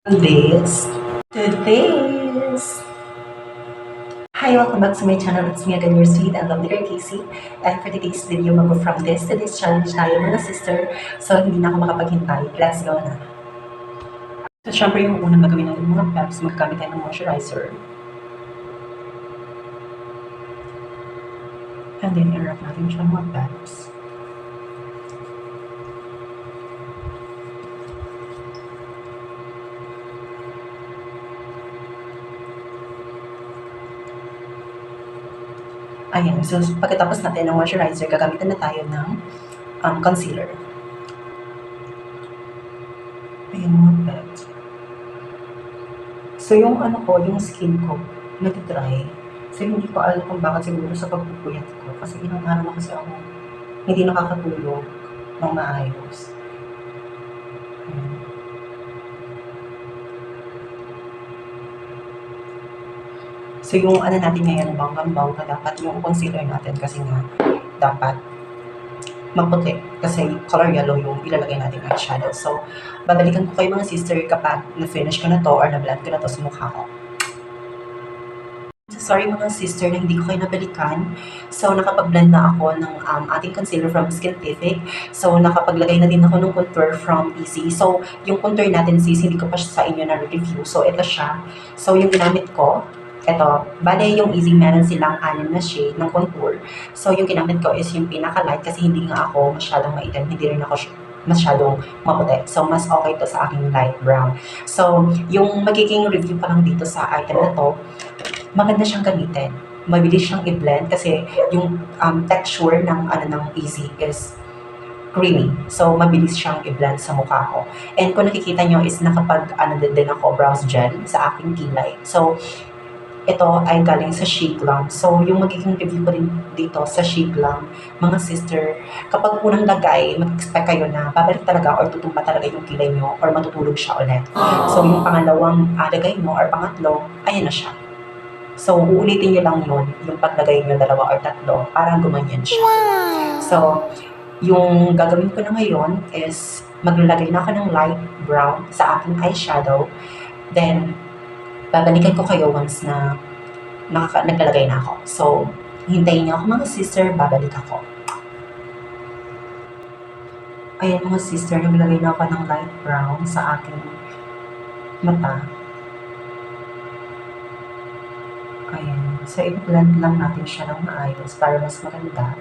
this to this. Hi, welcome back to my channel. It's me again, your sweet and lovely girl, Casey. And for today's video, mag-go from this to this challenge tayo mga sister. So, hindi na ako makapaghintay. Let's go na. So, syempre yung unang gagawin natin mga peps, magkamit tayo ng moisturizer. And then, i-wrap natin siya mga peps. Ayan, so pagkatapos natin ng moisturizer, gagamitan na tayo ng concealer. Ayan mga peps. So yung yung skin ko, nati-dry. So hindi ko alam kung bakit, siguro sa pagpupuyat ko. Kasi ilang araw na kasi ako hindi nakakatulog ng maayos. Ayan. So yung natin ngayon, banggang-bangga dapat yung concealer natin kasi nga dapat maputi kasi color yellow yung ilalagay natin eyeshadow. So babalikan ko kayo mga sister kapag na-finish ko na to or na-blend ko na to sa mukha ko. Sorry mga sister na hindi ko kayo nabalikan. So nakapag-blend na ako ng ating concealer from Skintific. So nakapaglagay na din ako ng contour from Easy. So yung contour natin sis, hindi ko pa siya sa inyo na review. So ito siya. So yung ginamit ko, ito, bale yung Easy meron silang 6 na shade ng contour. So yung ginamit ko is yung pinaka-light kasi hindi nga ako masyadong maitim, hindi rin ako masyadong maputi. So mas okay to sa aking light brown. So yung magiging review pa lang dito sa item na to, maganda siyang gamitin. Mabilis siyang i-blend kasi yung texture ng ng Easy is creamy. So, mabilis siyang i-blend sa mukha ko. And kung nakikita nyo is nakapag din ako brows gel sa aking kilay. So, ito ay galing sa Chic lang. So, yung magiging review ko din dito sa Chic lang, mga sister, kapag unang lagay, mag-expect kayo na babalik talaga or tutumba talaga yung kilay nyo or matutulog siya ulit. So, yung pangalawang lagay mo or pangatlo, ayan na siya. So, uulitin nyo lang yun, yung paglagay nyo 2 or 3, parang gumanyan siya. So, yung gagawin ko na ngayon is maglalagay na ako ng light brown sa aking eyeshadow. Then, babalikan ko kayo once na naglalagay na ako. So, hintayin niyo ako mga sister, babalik ako. Ayan mga sister, naglagay na ako ng light brown sa aking mata. Ayan. So, i-blend lang natin siya ng maayos para mas maganda.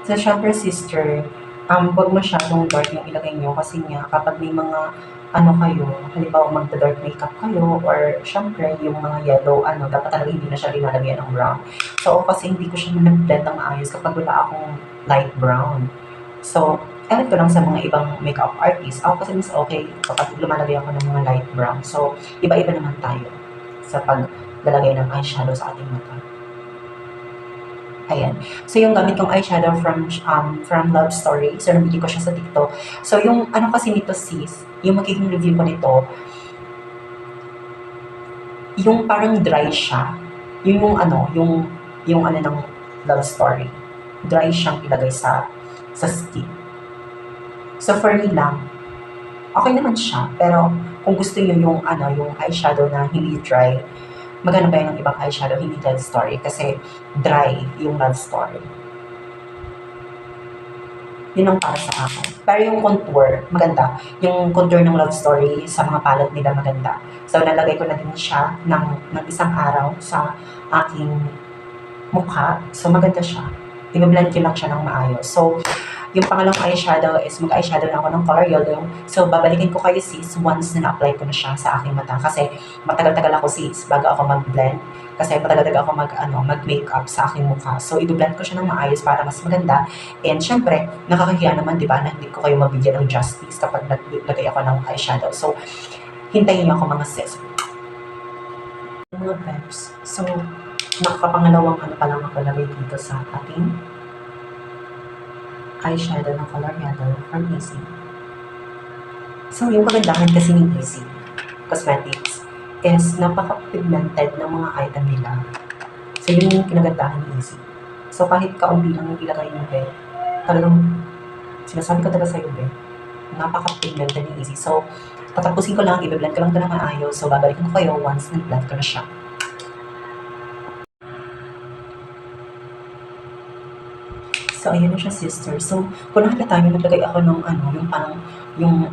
So, syempre sister, huwag masyadong dark yung ilagay nyo kasi nga kapag may mga kayo, halimbawa magda-dark makeup kayo or syempre yung mga yellow, dapat talaga hindi na siya linalagyan ng brown. So, kasi hindi ko siya nag-blend ng maayos kapag wala akong light brown. So, ewan ko lang sa mga ibang makeup artists. Ako kasi mas okay kapag lumalagay ako ng mga light brown. So, iba-iba naman tayo sa paglalagay ng eyeshadow sa ating mata. Ayan. So, yung gamit kong eyeshadow from Love Story. So, nabili ko siya sa TikTok. So, yung kasi nito sis, yung magiging review ko nito, yung parang dry siya. Yung ng Love Story. Dry siyang ilagay sa skin. So, for me lang, okay naman siya. Pero, kung gusto niyo yung eyeshadow na hindi dry, maganda ba yung ibang eyeshadow, hindi Love Story, kasi dry yung Love Story. Yun ang para sa akin. Pero yung contour, maganda. Yung contour ng Love Story, sa mga palette nila maganda. So, nalagay ko na din siya ng isang araw sa aking mukha. So, maganda siya. I-blend ko lang siya ng maayos. So, yung pangalawang eyeshadow is mag-eyeshadow na ako ng color yellow. So, babalikin ko kayo sis once na na-apply ko na siya sa aking mata. Kasi matagal-tagal ako sis bago ako mag-blend. Kasi matagal-tagal ako mag-makeup sa aking mukha. So, i-blend ko siya ng maayos para mas maganda. And syempre, nakakahiya naman, di ba, na hindi ko kayo mabigyan ng justice kapag naglagay ako ng eyeshadow. So, hintayin niyo ako mga sis. Mga peps. So, nakapangalawang pa lang ako lagay dito sa ating eyeshadow ng color yellow from Easy. So, yung kagandahan kasi ng Easy Cosmetics is napaka-pigmented ng mga item nila. So, yun yung kinagandahan ng Easy. So, kahit kaunti lang yung ilagay nyo, talagang sinasabi ko talaga sa'yo, napaka-pigmented ng Easy. So, Tatapusin ko lang, i-blend ko lang ito na maayos. So, babalikan ko kayo once nag-blend ko na siya. So, ayan na siya, sister. So, kung nakikita nyo, naglagay ako ng yung parang, yung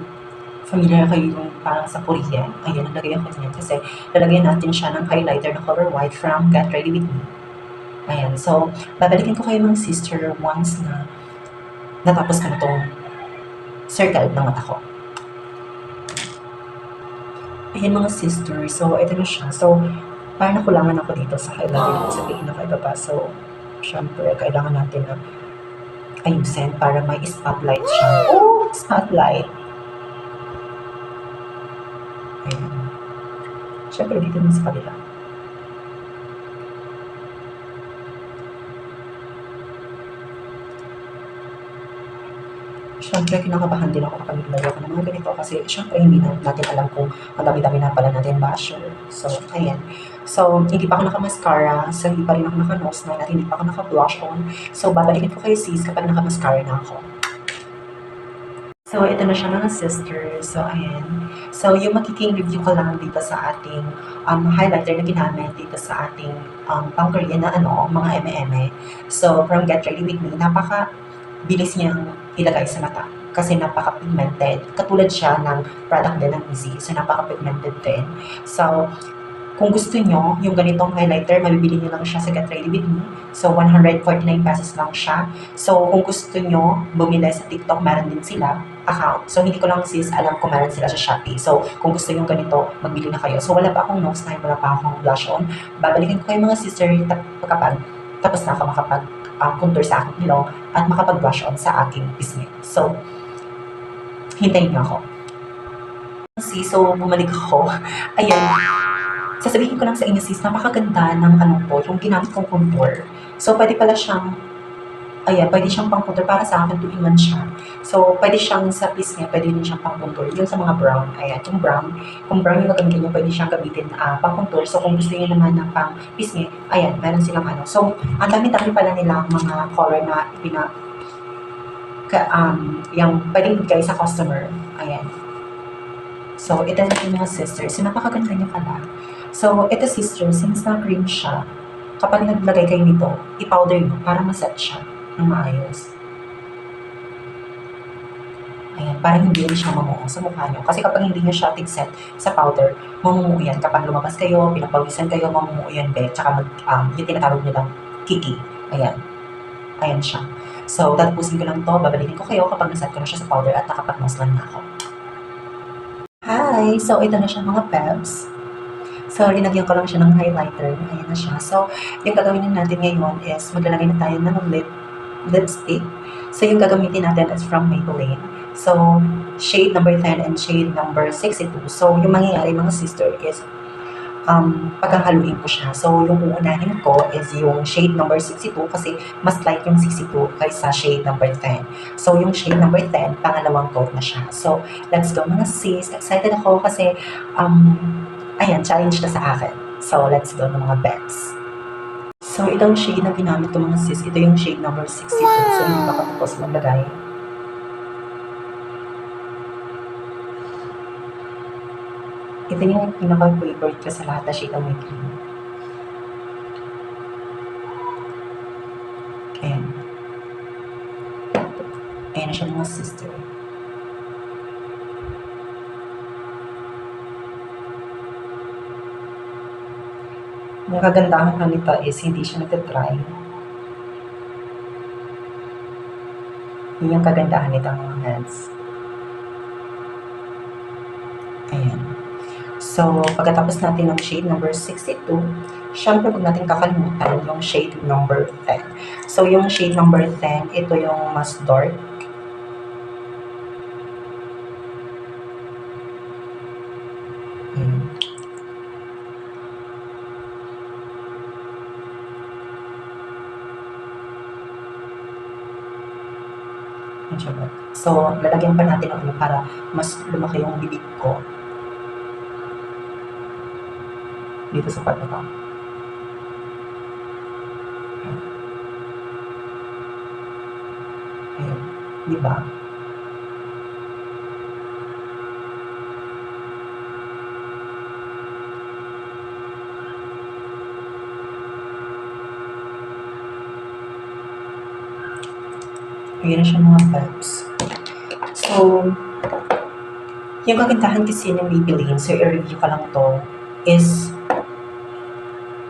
familiar kayo yung parang sa Korean. Ayan, naglagay ako niyan kasi lalagyan natin siya ng highlighter na color white from Get Ready With Me. Ayan, so, babalikan ko kayo mga sister once na natapos ko na itong circle ng mata ko. Ayan mga sister, so ito na siya. So, parang nakulangan ako dito sa highlighter sa pinaka-ibaba. So, syempre, kailangan natin na ayusin para may spotlight siya. Oh, spotlight! Ayan. Syempre, dito din sa kabila. Siyempre, kinakabahan din ako kapag naglagay ako ng mga ganito kasi siyempre hindi natin alam kung ang dami-dami na pala natin basher. So, ayan. So, hindi pa ako naka-mascara. So, hindi pa rin ako naka-nose line at hindi pa ako naka-blush on. So, babalikin ko kayo sis kapag naka-mascara na ako. So, ito na siya mga sisters. So, ayan. So, yung magiging review ko lang dito sa ating highlighter na ginamit dito sa ating pang-Korean na mga eme-eme. So, from Get Ready With Me, bilis niyang ilagay sa mata kasi napaka-pigmented. Katulad siya ng product din ng Easy. So, napaka-pigmented din. So, kung gusto nyo, yung ganitong highlighter, mabibili nyo lang siya sa Get Ready With Me. So, 149 pesos lang siya. So, kung gusto nyo bumili sa TikTok, meron din sila account. So, hindi ko lang sis alam kung meron sila sa Shopee. So, kung gusto nyo ganito, magbili na kayo. So, wala pa akong nose line, wala pa akong blush on. Babalikan ko kayo mga sister kapag tapos na ako contour sa aking ilong at makapag-brush on sa aking pisngi. So, hintayin niyo ako. So, bumalik ako. Ayan. Sasabihin ko lang sa inyo, sis, napakaganda ng yung ginamit kong contour. So, pwede pala siyang, pwede siyang pang contour para sa akin, 2-in-1 siya. So, pwede siyang sa pisngi, pwede din siyang pang contour. Yung sa mga brown, ayan, kung brown yung gagamitin nyo, pwede siyang gamitin pang contour. So, kung gusto niyo naman ng pang pisngi, ayan, meron silang So, ang dami-dami pala nilang mga color na yung pwedeng bigay sa customer. Ayan. So, ito na yung mga sisters. So, napakaganda niya pala. So, ito sister, since na-cream siya, kapag naglagay kayo nito, i-powder nyo para maset siya ng maayos. Ayan, para hindi rin siya mamuo sa mukha nyo. Kasi kapag hindi nyo siya tig-set sa powder, mamumuo yan. Kapag lumabas kayo, pinapawisan kayo, mamumuo yan, tsaka yung tinatawag nilang kiki. Ayan. Ayan siya. So, tatapusin ko lang to. Babalikin ko kayo kapag naset ko na siya sa powder at nakapag-nose lang na ako. Hi! So, ito na siya mga peps. So, linagyan ko lang siya ng highlighter. Ayan na siya. So, yung gagawin natin ngayon is maglalagay na tayo ng lipstick. So, yung gagamitin natin is from Maybelline. So, shade number 10 and shade number 62. So, yung mangyayari mga sister is paghahaluin ko siya. So, yung uunahin ko is yung shade number 62 kasi mas light yung 62 kaysa shade number 10. So, yung shade number 10, pangalawang coat na siya. So, let's go mga sis. Excited ako kasi, ayan, challenge na sa akin. So, let's go ng mga bets. So, itong shade na ginamit ko mga sis, ito yung shade number 62. So, yung makatapos maglagay. Ito yung pinaka-favorite ko sa lahat na shade ng may cream. Ayan. Ayan na siya mga sister. Ang kagandahan na nito is hindi siya nagtatry. Yun yung kagandahan nito mga hands. Ayan. So, pagkatapos natin ng shade number 62, syempre huwag natin kakalimutan yung shade number 10. So, yung shade number 10, ito yung mas dark. So, lalagyan pa natin ng para mas lumaki yung bibig ko. Dito sa part na to. Ayan. Diba? Ayan na siya mga babs. So, yung kagandahan kasi ng Maybelline, so i-review ka lang to, is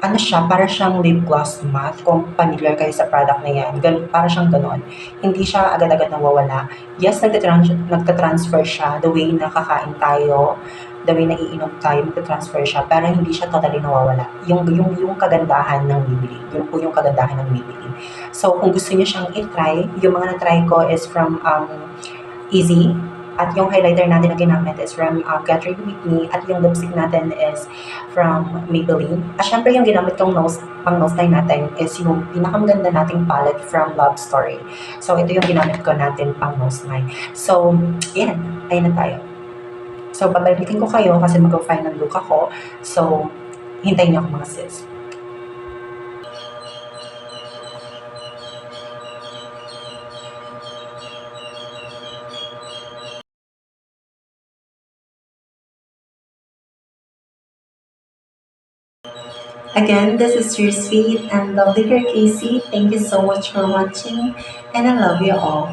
ano siya, para siyang lip gloss matte. Kung familiar kayo sa product na yan, para siyang ganon. Hindi siya agad-agad nawawala. Yes, nagtatransfer siya the way na kakain tayo, the way na iinom tayo, nagtatransfer siya, pero hindi siya totally nawawala. Yung kagandahan ng Maybelline, yun po yung kagandahan ng Maybelline. So, kung gusto niyo siyang i-try, yung mga na-try ko is from Easy. At yung highlighter natin na ginamit is from Get Ready With Me. At yung lipstick natin is from Maybelline. At syempre yung ginamit kong pang nose line natin is yung pinakamaganda nating palette from Love Story. So ito yung ginamit ko natin pang nose line. So, yan. Ayun na tayo. So, babalikin ko kayo kasi mag-final look ako. So, hintayin niyo ako mga sis. Again, this is your sweet and lovely girl Casey. Thank you so much for watching and I love you all.